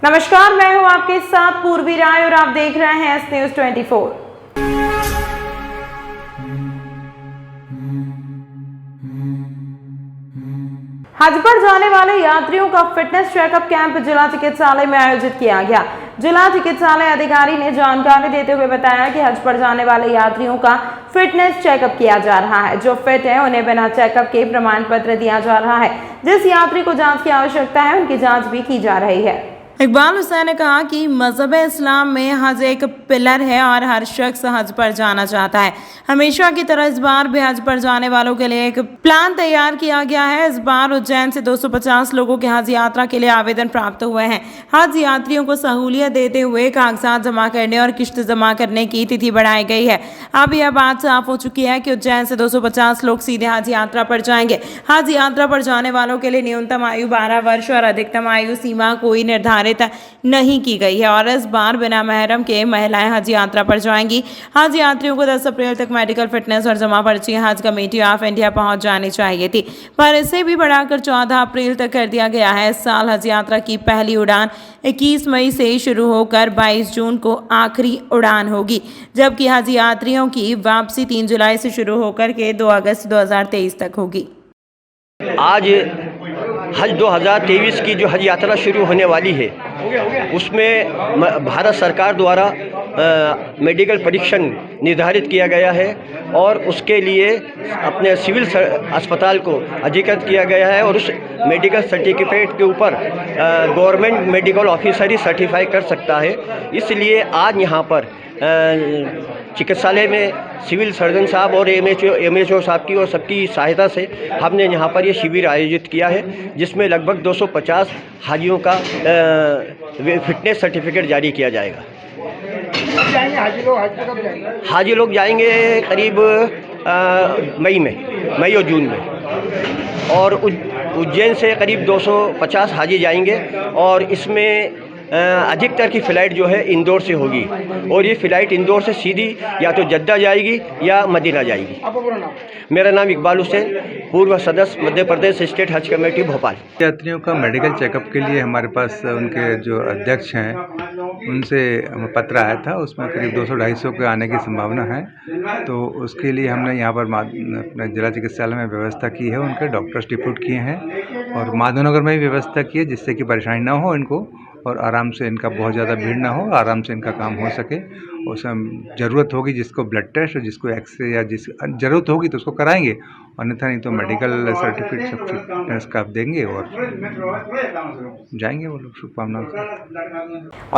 नमस्कार, मैं हूं आपके साथ पूर्वी राय और आप देख रहे हैं एस न्यूज 24। हज पर जाने वाले यात्रियों का फिटनेस चेकअप कैंप जिला चिकित्सालय में आयोजित किया गया। जिला चिकित्सालय अधिकारी ने जानकारी देते हुए बताया कि हज पर जाने वाले यात्रियों का फिटनेस चेकअप किया जा रहा है। जो फिट है उन्हें बिना चेकअप के प्रमाण पत्र दिया जा रहा है। जिस यात्री को जांच की आवश्यकता है उनकी जांच भी की जा रही है। इकबाल हुसैन ने कहा कि मजहब इस्लाम में हज एक पिलर है और हर शख्स हज पर जाना चाहता है। हमेशा की तरह इस बार भी हज पर जाने वालों के लिए एक प्लान तैयार किया गया है। इस बार उज्जैन से 250 लोगों के हज यात्रा के लिए आवेदन प्राप्त हुए हैं। हज यात्रियों को सहूलियत देते हुए कागजात जमा करने और किश्त जमा करने की तिथि बढ़ाई गई है। अब यह बात साफ हो चुकी है कि उज्जैन से 250 लोग सीधे हज यात्रा पर जाएंगे। हज यात्रा पर जाने वालों के लिए न्यूनतम आयु 12 वर्ष और अधिकतम आयु सीमा कोई निर्धारित नहीं की गई है और इस बार बिना महरम के महिलाएं हज यात्रा पर जाएंगी। हज यात्रियों को 10 अप्रैल तक मेडिकल फिटनेस और जमा पर्ची हज कमेटी ऑफ इंडिया पहुंच जानी चाहिए थी, पर इसे भी बढ़ाकर 14 अप्रैल तक कर दिया गया है। इस साल हज यात्रा की पहली उड़ान 21 मई से शुरू होकर 22 जून को आखिरी उड़ान होगी, जबकि हज यात्रियों की वापसी 3 जुलाई से शुरू होकर के 2 अगस्त 2023 तक होगी। आज हज 2023 की जो हज यात्रा शुरू होने वाली है उसमें भारत सरकार द्वारा मेडिकल परीक्षण निर्धारित किया गया है और उसके लिए अपने सिविल अस्पताल को अधिकृत किया गया है और उस मेडिकल सर्टिफिकेट के ऊपर गवर्नमेंट मेडिकल ऑफिसर ही सर्टिफाई कर सकता है। इसलिए आज यहाँ पर चिकित्सालय में सिविल सर्जन साहब और एमएचओ साहब की और सबकी सहायता से हमने यहाँ पर ये शिविर आयोजित किया है, जिसमें लगभग 250 हाजियों का फिटनेस सर्टिफिकेट जारी किया जाएगा। हाजी लोग जाएंगे करीब मई और जून में, और उज्जैन से करीब 250 हाजी जाएंगे और इसमें अधिकतर की फ़्लाइट जो है इंदौर से होगी और ये फ़्लाइट इंदौर से सीधी या तो जद्दा जाएगी या मदीना जाएगी। मेरा नाम इकबाल हुसैन, पूर्व सदस्य मध्य प्रदेश स्टेट हज कमेटी भोपाल। यात्रियों का मेडिकल चेकअप के लिए हमारे पास उनके जो अध्यक्ष हैं उनसे पत्र आया था, उसमें करीब 200-250 के आने की संभावना है। तो उसके लिए हमने यहाँ पर अपने जिला चिकित्सालय में व्यवस्था की है, उनके डॉक्टर्स डिप्यूट किए हैं और माधवनगर में भी व्यवस्था की है, जिससे कि परेशानी ना हो इनको और आराम से इनका बहुत ज़्यादा भीड़ ना हो, आराम से इनका काम हो सके। उसमें ज़रूरत होगी जिसको ब्लड टेस्ट और जिसको एक्सरे या जिस ज़रूरत होगी तो उसको कराएंगे, अन्यथा नहीं तो मेडिकल सर्टिफिकेट सब फिटनेस का देंगे और जाएंगे वो लोग। शुभकामनाएं।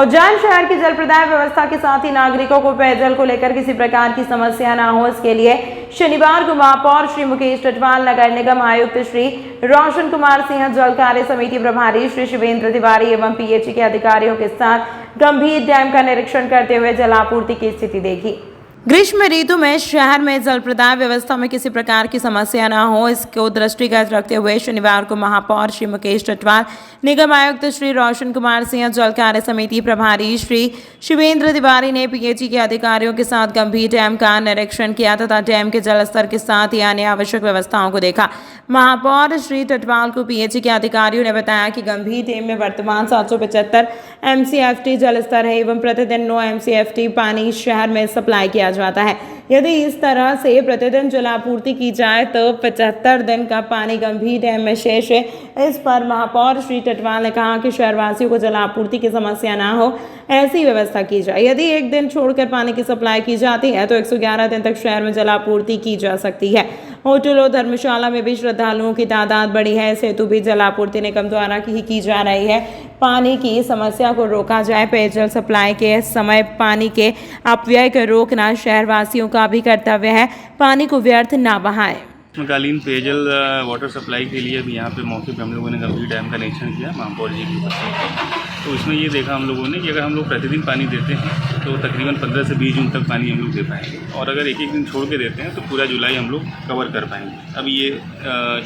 उज्जैन शहर की जल प्रदाय व्यवस्था के साथ ही नागरिकों को पेयजल को लेकर किसी प्रकार की समस्या न हो, इसके लिए शनिवार को महापौर श्री मुकेश टटवाल, नगर निगम आयुक्त श्री रोशन कुमार सिंह, जल कार्य समिति प्रभारी श्री शिवेंद्र तिवारी एवं पीएचई के अधिकारियों के साथ गंभीर डैम का निरीक्षण करते हुए जलापूर्ति की स्थिति देखी। ग्रीष्म ऋतु में शहर में जल प्रदाय व्यवस्था में किसी प्रकार की समस्या न हो, इसको दृष्टिगत रखते हुए शनिवार को महापौर श्री मुकेश टटवाल, निगम आयुक्त श्री रोशन कुमार सिंह, जल कार्य समिति प्रभारी श्री शिवेंद्र तिवारी ने पीएचई के अधिकारियों के साथ गंभीर डैम का निरीक्षण किया तथा डैम के जल स्तर के साथ ही अन्य आवश्यक व्यवस्थाओं को देखा। महापौर श्री टटवाल को पीएचई के अधिकारियों ने बताया कि गंभीर डैम में वर्तमान 775 MCFT जल स्तर है एवं प्रतिदिन 9 MCFT पानी शहर में सप्लाई किया जाता है। यदि इस तरह से प्रतिदिन जलापूर्ति की जाए तो 75 दिन का पानी गंभीर डैम में शेष है। इस पर महापौर श्री टटवाल ने कहा कि शहरवासियों को जलापूर्ति की समस्या ना हो, ऐसी व्यवस्था की जाए। यदि एक दिन छोड़कर पानी की सप्लाई की जाती है तो 111 दिन तक शहर में जलापूर्ति की जा सकती है। होटल और धर्मशाला में भी श्रद्धालुओं की तादाद बढ़ी है, इस हेतु भी जलापूर्ति निगम द्वारा की जा रही है। पानी की समस्या को रोका जाए, पेयजल सप्लाई के समय पानी के अपव्यय को रोकना शहरवासियों का भी कर्तव्य है, पानी को व्यर्थ ना बहाएं। ग्रीष्मकालीन पेयजल वाटर सप्लाई के लिए भी यहाँ पे मौके पे हम लोगों ने गंभीर डैम का निरीक्षण किया महापौर जी की उपस्थिति। तो इसमें ये देखा हम लोगों ने कि अगर हम लोग प्रतिदिन पानी देते हैं तो तकरीबन 15 से 20 जून तक पानी हम लोग दे पाएंगे, और अगर एक एक दिन छोड़ के देते हैं तो पूरा जुलाई हम लोग कवर कर पाएंगे। अब ये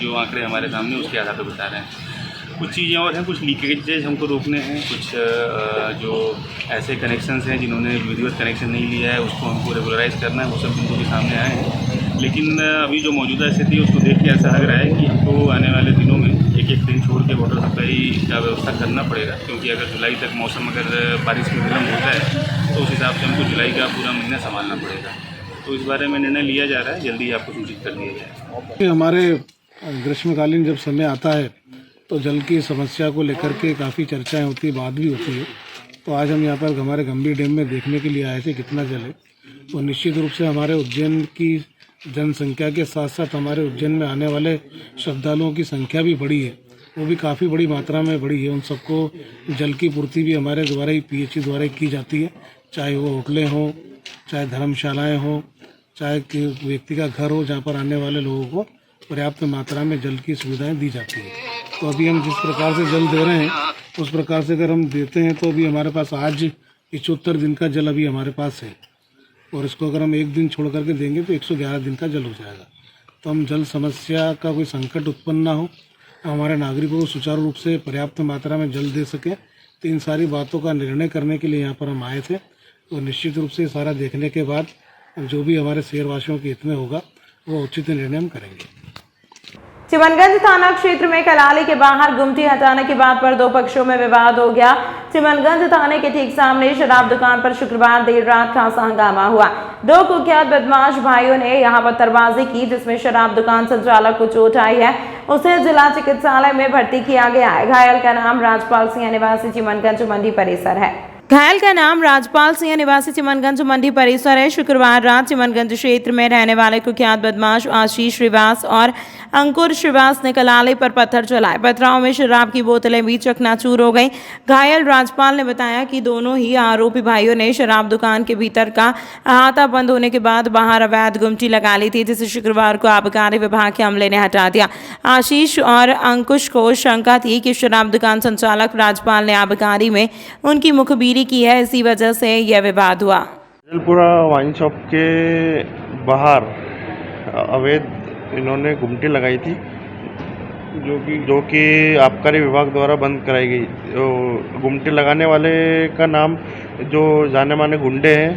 जो आंकड़े हमारे सामने उसके आधार पर बता रहे हैं। कुछ चीज़ें और हैं, कुछ लीकेजेज हमको रोकने हैं, कुछ जो ऐसे कनेक्शंस हैं जिन्होंने विधिवत कनेक्शन नहीं लिया है उसको हमको रेगुलराइज करना है, वो सब उनको भी सामने आए हैं। लेकिन अभी जो मौजूदा स्थिति है उसको देख के ऐसा लग रहा है कि हमको आने वाले दिनों में एक एक दिन छोड़ के वाटर सप्लाई का व्यवस्था करना पड़ेगा, क्योंकि अगर जुलाई तक मौसम अगर बारिश में विलम्ब होता है तो उस हिसाब से हमको जुलाई का पूरा महीना संभालना पड़ेगा। तो इस बारे में निर्णय लिया जा रहा है, जल्दी ही आपको सूचित कर दिया जाएगा। हमारे ग्रीष्मकालीन जब समय आता है तो जल की समस्या को लेकर के काफ़ी चर्चाएं होती है, बात भी होती है। तो आज हम यहाँ पर हमारे गंभीर डैम में देखने के लिए आए थे कितना जल है। तो निश्चित रूप से हमारे उज्जैन की जनसंख्या के साथ साथ हमारे उज्जैन में आने वाले श्रद्धालुओं की संख्या भी बढ़ी है, वो भी काफ़ी बड़ी मात्रा में बढ़ी है। उन सबको जल की पूर्ति भी हमारे द्वारा ही PHE द्वारा ही की जाती है, चाहे वो होटलें हों, चाहे धर्मशालाएं हों, चाहे कि व्यक्ति का घर हो, जहाँ पर आने वाले लोगों को पर्याप्त मात्रा में जल की सुविधाएं दी जाती है। तो अभी हम जिस प्रकार से जल दे रहे हैं उस प्रकार से अगर हम देते हैं तो अभी हमारे पास आज 71 दिन का जल अभी हमारे पास है, और इसको अगर हम एक दिन छोड़ करके देंगे तो 111 दिन का जल हो जाएगा। तो हम जल समस्या का कोई संकट उत्पन्न ना हो, हमारे नागरिकों को सुचारू रूप से पर्याप्त मात्रा में जल दे सकें, तो इन सारी बातों का निर्णय करने के लिए यहाँ पर हम आए थे। तो निश्चित रूप से सारा देखने के बाद जो भी हमारे शहरवासियों के हित में होगा वो उचित निर्णय हम करेंगे। चिमनगंज थाना क्षेत्र में कलाली के बाहर गुमटी हटाने की बात पर दो पक्षों में विवाद हो गया। चिमनगंज थाने के ठीक सामने शराब दुकान पर शुक्रवार देर रात खासा हंगामा हुआ। दो कुख्यात बदमाश भाइयों ने यहां पत्थरबाजी की, जिसमें शराब दुकान संचालक को चोट आई है, उसे जिला चिकित्सालय में भर्ती किया गया है। घायल का नाम राजपाल सिंह निवासी चिमनगंज मंडी परिसर है। शुक्रवार रात चिमनगंज क्षेत्र में रहने वाले कुख्यात बदमाश आशीष श्रीवास और अंकुर श्रीवास ने कलाली पर पत्थर चलाए। पथराव में शराब की बोतलें भी चकनाचूर हो गई। घायल राजपाल ने बताया कि दोनों ही आरोपी भाइयों ने शराब दुकान के भीतर का अहाता बंद होने के बाद बाहर अवैध गुमटी लगा ली थी, जिसे शुक्रवार को आबकारी विभाग के अमले ने हटा दिया। आशीष और अंकुश को शंका थी कि शराब दुकान संचालक राजपाल ने आबकारी में उनकी मुखबिरी की है, इसी वजह से यह विवाद हुआ। जलपुरा वाइन शॉप के बाहर अवैध इन्होंने गुमटी लगाई थी, जो कि आबकारी विभाग द्वारा बंद कराई गई। गुमटी लगाने वाले का नाम जो जाने माने गुंडे हैं,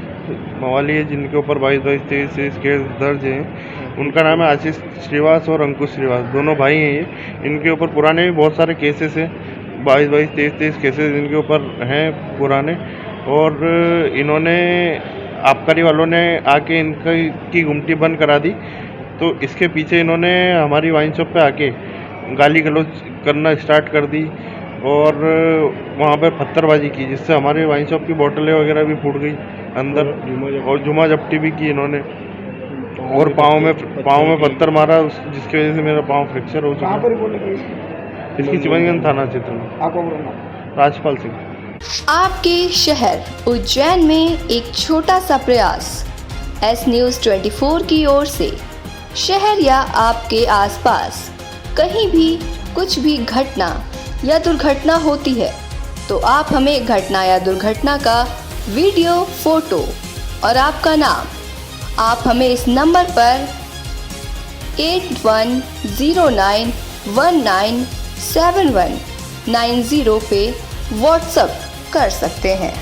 मवाली है, जिनके ऊपर 22-23 केस दर्ज हैं, उनका नाम है आशीष श्रीवास और अंकुश श्रीवास, दोनों भाई हैं ये। इनके ऊपर पुराने भी बहुत सारे केसेस हैं, 22-23 केसेस इनके ऊपर हैं पुराने, और इन्होंने आबकारी वालों ने आके इनकी गुमटी बंद करा दी। तो इसके पीछे इन्होंने हमारी वाइन शॉप पे आके गाली गलौज करना स्टार्ट कर दी और वहाँ पर पत्थरबाजी की, जिससे हमारे वाइन शॉप की बोतलें वगैरह भी फूट गई अंदर, और जुमा जप्टी भी की इन्होंने, और पाँव में पत्थर मारा, जिसकी वजह से मेरा पाँव फ्रैक्चर हो चुका। इसकी चिमनगंज थाना क्षेत्र में। राजपाल सिंह। आपके शहर उज्जैन में एक छोटा सा प्रयास एस न्यूज़ 24 की ओर से। शहर या आपके आसपास कहीं भी कुछ भी घटना या दुर्घटना होती है तो आप हमें घटना या दुर्घटना का वीडियो, फोटो और आपका नाम आप हमें इस नंबर पर 8109197190 पे व्हाट्सएप कर सकते हैं।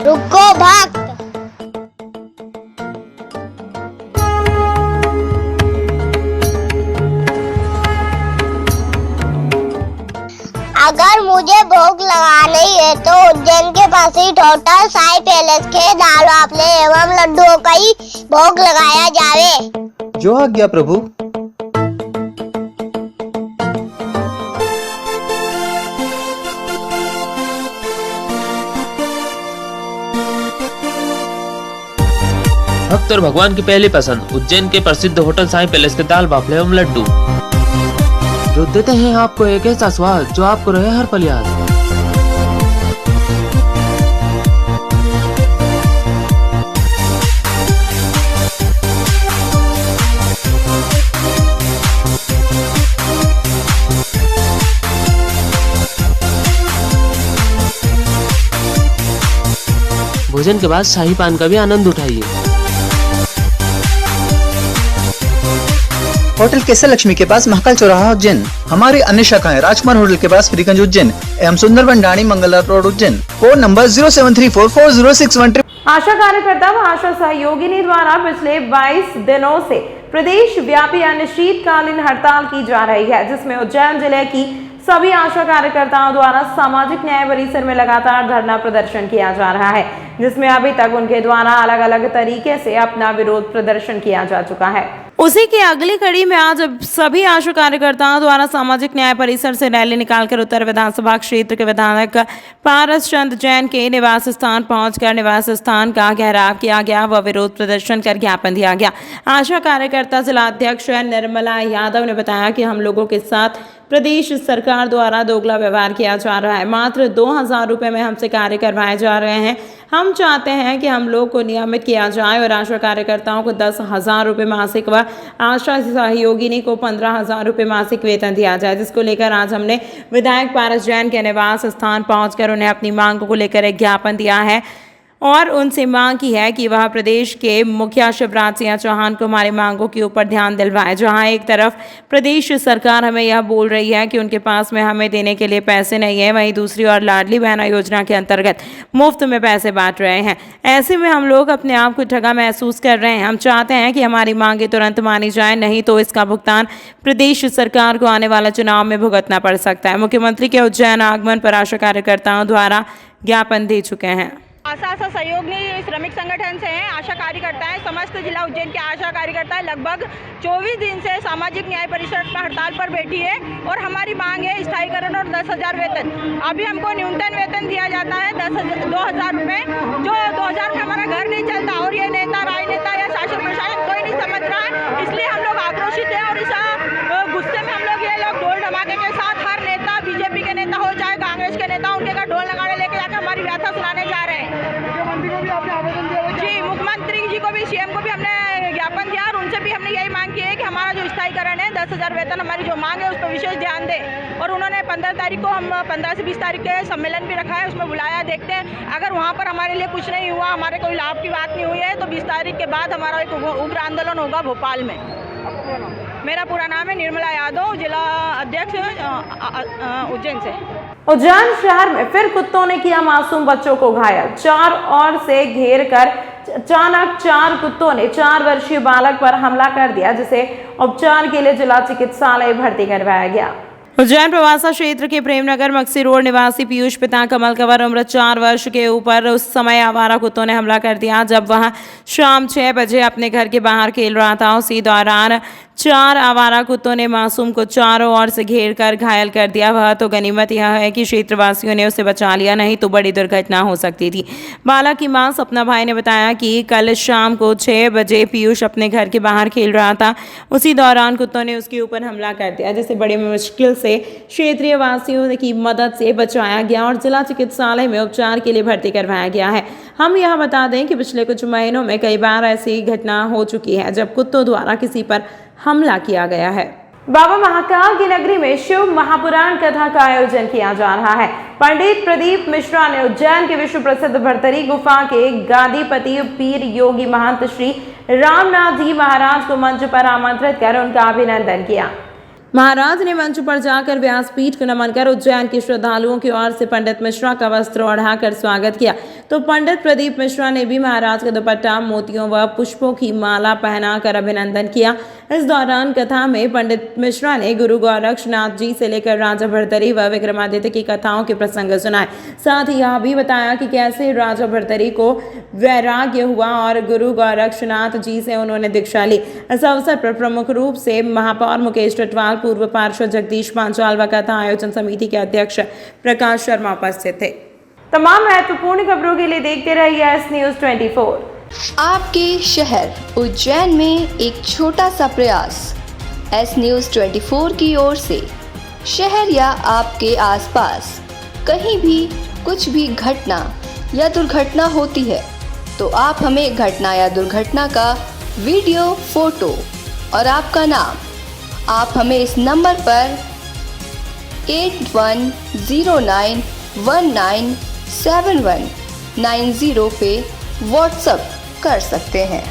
रुको भक्त। अगर मुझे भोग लगाना ही है तो उज्जैन के पास ही होटल साई पैलेस के दाल वाफले एवं लड्डुओं का ही भोग लगाया जावे। जो आज्ञा प्रभु। भक्त और भगवान की पहली पसंद उज्जैन के प्रसिद्ध होटल साईं पैलेस के दाल बाफले एवं लड्डू, जो देते हैं आपको एक ऐसा स्वाद जो आपको रहे हर पल याद। भोजन के बाद शाही पान का भी आनंद उठाइए। होटल केसर लक्ष्मी के पास महाकाल चौराहा उज्जैन। हमारी अन्य शाखाएं राजकुमार होटल के पास फ्रीगंज उज्जैन एवं Sundarban Dani Mangla road Ujjain. Phone number 07344061। ASHA कार्यकर्ता व आशा सहयोगिनी द्वारा पिछले 22 दिनों से प्रदेश व्यापी अनिश्चितकालीन हड़ताल की जा रही है, जिसमें उज्जैन जिले की सभी आशा कार्यकर्ताओं द्वारा सामाजिक न्याय परिसर में लगातार धरना प्रदर्शन किया जा रहा है, जिसमें अभी तक उनके द्वारा अलग अलग तरीके से अपना विरोध प्रदर्शन किया जा चुका है। उसी की अगली कड़ी में आज सभी आशा कार्यकर्ताओं द्वारा सामाजिक न्याय परिसर से रैली निकालकर उत्तर विधानसभा क्षेत्र के विधायक पारस चंद जैन के निवास स्थान पहुंचकर निवास स्थान का घेराव किया गया व विरोध प्रदर्शन कर ज्ञापन दिया गया। आशा कार्यकर्ता जिला अध्यक्ष निर्मला यादव ने बताया कि हम लोगों के साथ प्रदेश सरकार द्वारा दोगला व्यवहार किया जा रहा है। मात्र 2000 रुपये में हमसे कार्य करवाए जा रहे हैं। हम चाहते हैं कि हम लोग को नियमित किया जाए और आशा कार्यकर्ताओं को 10,000 रुपये मासिक व आशा सहयोगिनी को 15,000 रुपये मासिक वेतन दिया जाए, जिसको लेकर आज हमने विधायक पारस जैन के निवास स्थान पहुंचकर उन्हें अपनी मांगों को लेकर एक ज्ञापन दिया है और उनसे मांग की है कि वह प्रदेश के मुखिया शिवराज सिंह चौहान को हमारी मांगों के ऊपर ध्यान दिलवाए। जहां एक तरफ प्रदेश सरकार हमें यह बोल रही है कि उनके पास में हमें देने के लिए पैसे नहीं है, वहीं दूसरी ओर लाडली बहना योजना के अंतर्गत मुफ्त में पैसे बांट रहे हैं। ऐसे में हम लोग अपने आप को ठगा महसूस कर रहे हैं। हम चाहते हैं कि हमारी मांगे तुरंत मानी जाए, नहीं तो इसका भुगतान प्रदेश सरकार को आने वाला चुनाव में भुगतना पड़ सकता है। मुख्यमंत्री के उज्जैन आगमन पर आशा कार्यकर्ताओं द्वारा ज्ञापन दे चुके हैं। आशा सहयोगी श्रमिक संगठन से हैं, आशा कार्यकर्ता हैं, समस्त जिला उज्जैन के आशा कार्यकर्ता लगभग 24 दिन से सामाजिक न्याय परिषद पर हड़ताल पर बैठी है और हमारी मांग है स्थायीकरण और 10,000 वेतन। अभी हमको न्यूनतम वेतन दिया जाता है 2,000 रुपये, जो 2,000 में हमारा घर नहीं चलता और ये नेता राजनेता या शासन प्रशासन कोई नहीं समझ रहा है। इसलिए हम लोग आक्रोशित हैं और इस गुस्से में हम लोग ये लोग ढोल धमाके के साथ हर नेता, बीजेपी के नेता हो चाहे कांग्रेस के नेता, उनके का ढोल नगाड़े लेके जाकर हमारी व्यथा सुनाने जा रहे हैं। जी, मुख्यमंत्री जी को भी, सीएम को भी हमने ज्ञापन दिया और उनसे भी हमने यही मांग की है कि हमारा जो स्थायीकरण है 10,000 वेतन, हमारी जो मांग है उस पर विशेष ध्यान दें। और उन्होंने 15 तारीख को, हम 15 से 20 तारीख के सम्मेलन भी रखा है, उसमें बुलाया। देखते हैं अगर वहाँ पर हमारे लिए कुछ नहीं हुआ, हमारे कोई लाभ की बात नहीं हुई है, तो 20 तारीख के बाद हमारा एक उग्र आंदोलन होगा भोपाल में। मेरा पूरा नाम है निर्मला यादव, जिला अध्यक्ष उज्जैन से। उज्जैन शहर में फिर कुत्तों ने किया मासूम बच्चों को घायल। चार ओर से घेर कर अचानक 4 कुत्तों ने 4 वर्षीय बालक पर हमला कर दिया, जिसे उपचार के लिए जिला चिकित्सालय भर्ती करवाया गया। उज्जैन प्रवासा क्षेत्र के प्रेमनगर मक्सी रोड निवासी पीयूष पिता कमल कंवर उम्र 4 वर्ष के ऊपर उस समय आवारा कुत्तों ने हमला कर दिया जब वह शाम 6 बजे अपने घर के बाहर खेल रहा था। उसी दौरान 4 आवारा कुत्तों ने मासूम को चारों ओर से घेर कर घायल कर दिया। वह तो गनीमत यह है कि क्षेत्रवासियों ने उसे बचा लिया, नहीं तो बड़ी दुर्घटना हो सकती थी। बालक की मां सपना भाई ने बताया कि कल शाम को 6 बजे पीयूष अपने घर के बाहर खेल रहा था। उसी दौरान कुत्तों ने उसके ऊपर हमला कर दिया, जिसे बड़ी मुश्किल से क्षेत्रीय वासियों की मदद से बचाया गया और जिला चिकित्सालय में उपचार के लिए भर्ती करवाया गया है। हम यह बता दें कि पिछले कुछ महीनों में कई बार ऐसी घटना हो चुकी है जब कुत्तों द्वारा किसी पर हमला किया गया है। बाबा महाकाल की नगरी में शिव महापुराण कथा का आयोजन किया जा रहा है। पंडित प्रदीप मिश्रा ने उज्जैन के विश्व प्रसिद्ध भरतरी गुफा के गादीपति पीर योगी महंत श्री रामनाथ जी महाराज को मंच पर आमंत्रित कर उनका अभिनंदन किया। महाराज ने मंच पर जाकर व्यासपीठ को नमन कर उज्जैन के श्रद्धालुओं की ओर से पंडित मिश्रा का वस्त्र ओढ़ाकर स्वागत किया, तो पंडित प्रदीप मिश्रा ने भी महाराज का दुपट्टा, मोतियों व पुष्पों की माला पहनाकर अभिनंदन किया। इस दौरान कथा में पंडित मिश्रा ने गुरु गोरक्षनाथ जी से लेकर राजा भरतरी व विक्रमादित्य की कथाओं के प्रसंग सुनाए। साथ ही यह भी बताया कि कैसे राजा भरतरी को वैराग्य हुआ और गुरु गोरक्षनाथ जी से उन्होंने दीक्षा ली। इस अवसर पर प्रमुख रूप से महापौर मुकेश टटवाल, पूर्व पार्षद जगदीश पांचाल व कथा आयोजन समिति के अध्यक्ष प्रकाश शर्मा उपस्थित थे। तमाम महत्वपूर्ण खबरों के लिए देखते रहिए एस न्यूज़ 24। आपके शहर उज्जैन में एक छोटा सा प्रयास। एस न्यूज़ 24 की ओर से शहर या आपके आसपास कहीं भी कुछ भी घटना या दुर्घटना होती है तो आप हमें घटना या दुर्घटना का वीडियो, फोटो और आपका नाम आप हमें इस नंबर पर 8109197190 पे व्हाट्सएप कर सकते हैं।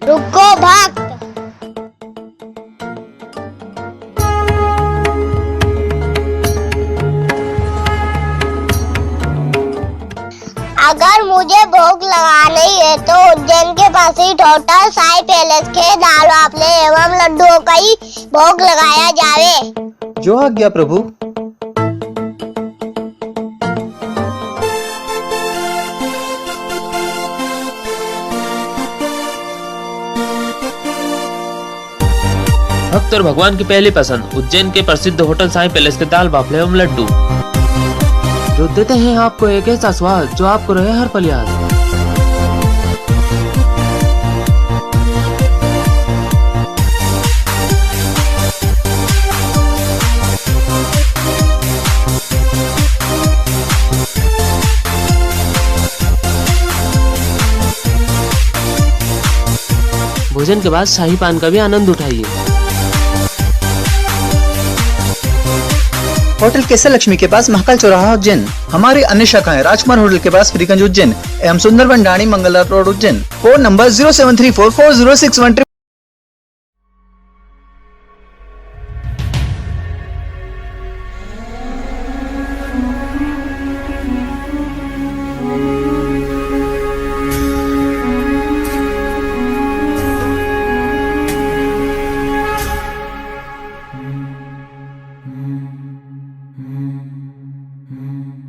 रुको भक्त। अगर मुझे भोग लगानी है तो उज्जैन के पास ही होटल साई पैलेस के दाल बाफले एवं लड्डुओं का ही भोग लगाया जावे। जो आज्ञा प्रभु। भक्त और भगवान की पहली पसंद उज्जैन के प्रसिद्ध होटल साई पैलेस के दाल बाफले एवं लड्डू, जो देते हैं आपको एक ऐसा स्वाद जो आपको रहे हर पल याद। भोजन के बाद शाही पान का भी आनंद उठाइए। होटल केसर लक्ष्मी के पास महाकाल चौराहा उज्जैन। हमारी अन्य शाखाएं राजकुमार होटल के पास फ्रीगंज उज्जैन एवं Sundarban Dani Mangla road Ujjain. Phone number 07344061